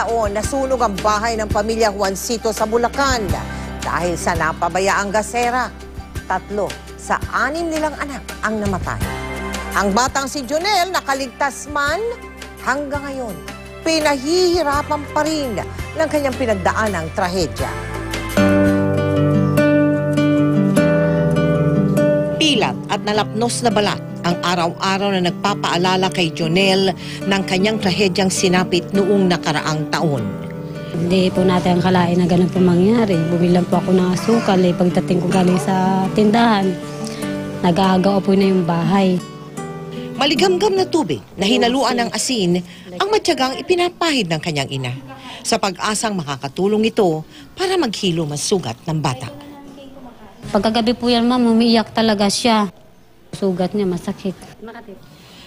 taon, nasunog ang bahay ng pamilya Juancito sa Bulacan dahil sa napabayaang gasera. 3 sa 6 nilang anak ang namatay. Ang batang si Jonel nakaligtas man, hanggang ngayon pinahihirapan pa rin ng kanyang pinagdaanang trahedya. Pilat at nalapnos na balat ang araw-araw na nagpapaalala kay Jonel ng kanyang trahedyang sinapit noong nakaraang taon. Hindi po natin ang kalain na ganun po mangyari. Bumilang po ako ng asukal. Pagdating ko galing sa tindahan, nag-aagaw po na yung bahay. Maligamgam na tubig na hinaluan ng asin ang matyagang ipinapahid ng kanyang ina sa pag-asang makakatulong ito para maghilo ang sugat ng bata. Pagkagabi po yan, ma'am, umiiyak talaga siya. Sugat niya masakit.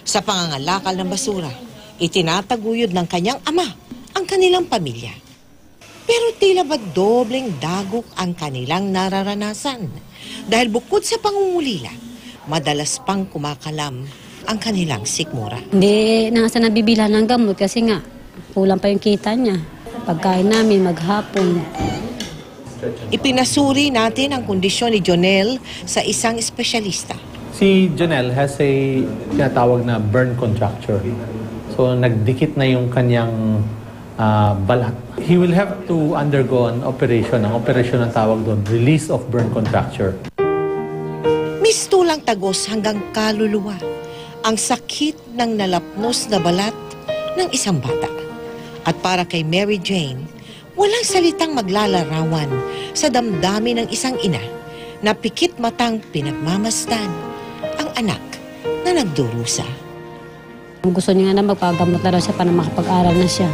Sa pangangalakal ng basura, itinataguyod ng kanyang ama ang kanilang pamilya. Pero tila ba dobleng dagok ang kanilang nararanasan dahil bukod sa pangungulila, madalas pang kumakalam ang kanilang sikmura. Hindi na sa nabibilhan ng gamot kasi nga, kulang pa yung kita niya. Pagkain namin maghapon. Ipinasuri natin ang kondisyon ni Jonel sa isang espesyalista. Si Jonel has a tinatawag na burn contracture. So nagdikit na yung kanyang balat. He will have to undergo an operation. Ang operasyon ang tawag doon, release of burn contracture. Mistulang tagos hanggang kaluluwa ang sakit ng nalapnos na balat ng isang bata. At para kay Mary Jane, walang salitang maglalarawan sa damdamin ng isang ina na pikit matang pinagmamasdan ang anak na nagdurusa. Gusto niya nga na magpagamot na raw siya para makapag-aral na siya.